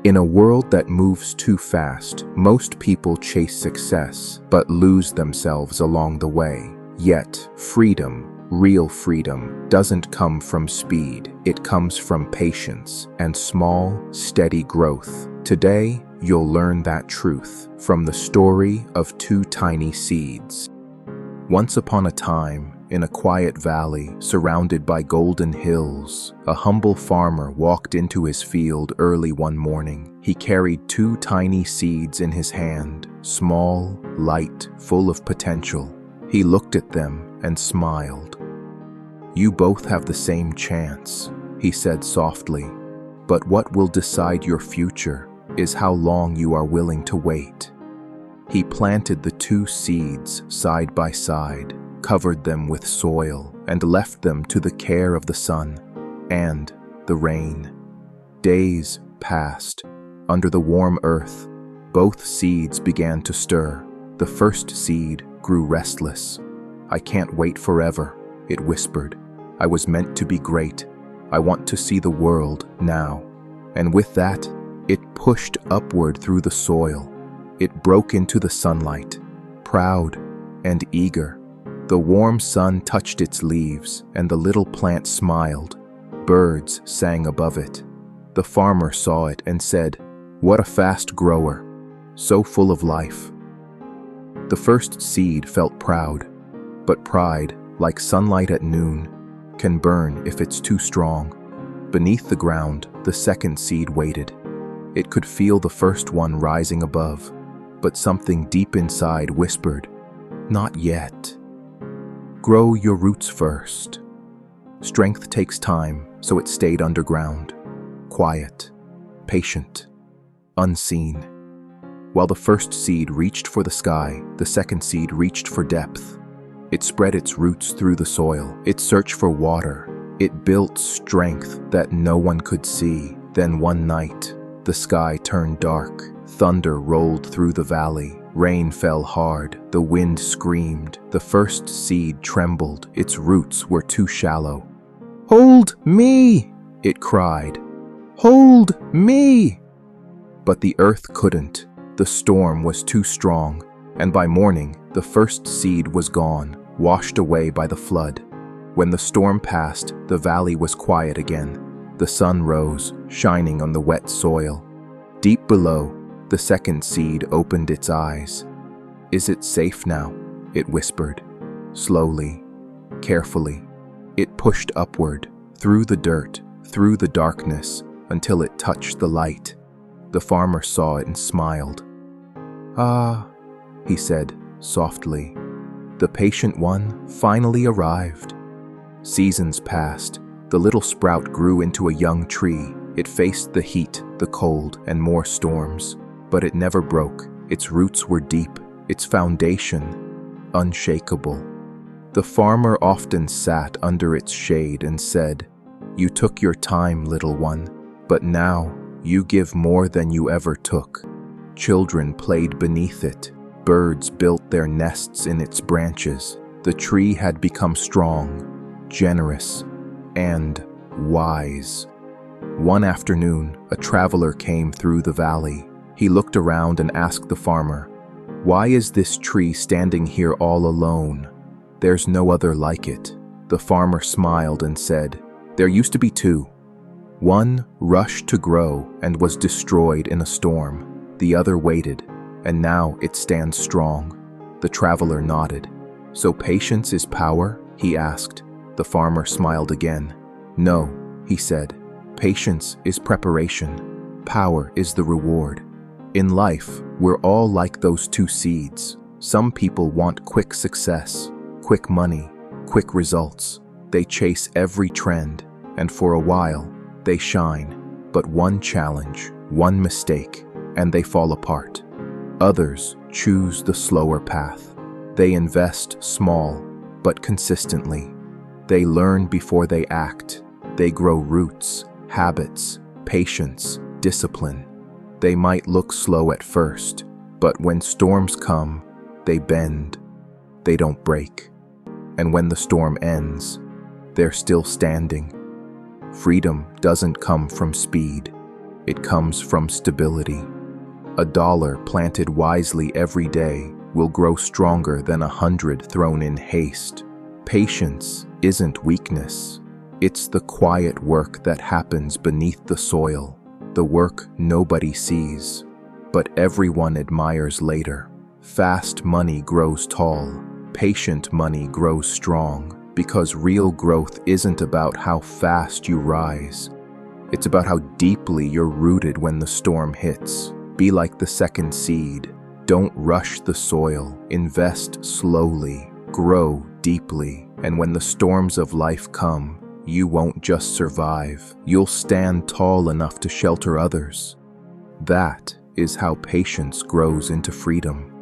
In a world that moves too fast, most people chase success, but lose themselves along the way. Yet, freedom, real freedom, doesn't come from speed. It comes from patience and small, steady growth. Today, you'll learn that truth from the story of two tiny seeds. Once upon a time, in a quiet valley surrounded by golden hills, a humble farmer walked into his field early one morning. He carried two tiny seeds in his hand, small, light, full of potential. He looked at them and smiled. "You both have the same chance," he said softly, "but what will decide your future is how long you are willing to wait." He planted the two seeds side by side, covered them with soil, and left them to the care of the sun and the rain. Days passed. Under the warm earth, both seeds began to stir. The first seed grew restless. "I can't wait forever," it whispered. "I was meant to be great. I want to see the world now." And with that, it pushed upward through the soil. It broke into the sunlight, proud and eager. The warm sun touched its leaves, and the little plant smiled. Birds sang above it. The farmer saw it and said, "What a fast grower, so full of life." The first seed felt proud, but pride, like sunlight at noon, can burn if it's too strong. Beneath the ground, the second seed waited. It could feel the first one rising above, but something deep inside whispered, "Not yet. Grow your roots first." Strength takes time, so it stayed underground, quiet, patient, unseen. While the first seed reached for the sky, the second seed reached for depth. It spread its roots through the soil. It searched for water. It built strength that no one could see. Then one night, the sky turned dark. Thunder rolled through the valley. Rain fell hard. The wind screamed. The first seed trembled. Its roots were too shallow. "Hold me!" it cried. "Hold me!" But the earth couldn't. The storm was too strong, and by morning, the first seed was gone, washed away by the flood. When the storm passed, the valley was quiet again. The sun rose, shining on the wet soil. Deep below, the second seed opened its eyes. "Is it safe now?" it whispered. Slowly, carefully, it pushed upward, through the dirt, through the darkness, until it touched the light. The farmer saw it and smiled. "Ah," he said softly, "the patient one finally arrived." Seasons passed. The little sprout grew into a young tree. It faced the heat, the cold, and more storms. But it never broke. Its roots were deep, its foundation unshakable. The farmer often sat under its shade and said, "You took your time, little one, but now you give more than you ever took." Children played beneath it. Birds built their nests in its branches. The tree had become strong, generous, and wise. One afternoon, a traveler came through the valley. He looked around and asked the farmer, "Why is this tree standing here all alone? There's no other like it." The farmer smiled and said, "There used to be two. One rushed to grow and was destroyed in a storm. The other waited, and now it stands strong." The traveler nodded. "So patience is power?" he asked. The farmer smiled again. "No," he said. "Patience is preparation. Power is the reward." In life, we're all like those two seeds. Some people want quick success, quick money, quick results. They chase every trend, and for a while, they shine. But one challenge, one mistake, and they fall apart. Others choose the slower path. They invest small, but consistently. They learn before they act. They grow roots, habits, patience, discipline. They might look slow at first, but when storms come, they bend. They don't break. And when the storm ends, they're still standing. Freedom doesn't come from speed. It comes from stability. A dollar planted wisely every day will grow stronger than 100 thrown in haste. Patience isn't weakness. It's the quiet work that happens beneath the soil, the work nobody sees, but everyone admires later. Fast money grows tall, patient money grows strong, because real growth isn't about how fast you rise. It's about how deeply you're rooted when the storm hits. Be like the second seed. Don't rush the soil. Invest slowly. Grow deeply. And when the storms of life come, you won't just survive. You'll stand tall enough to shelter others. That is how patience grows into freedom.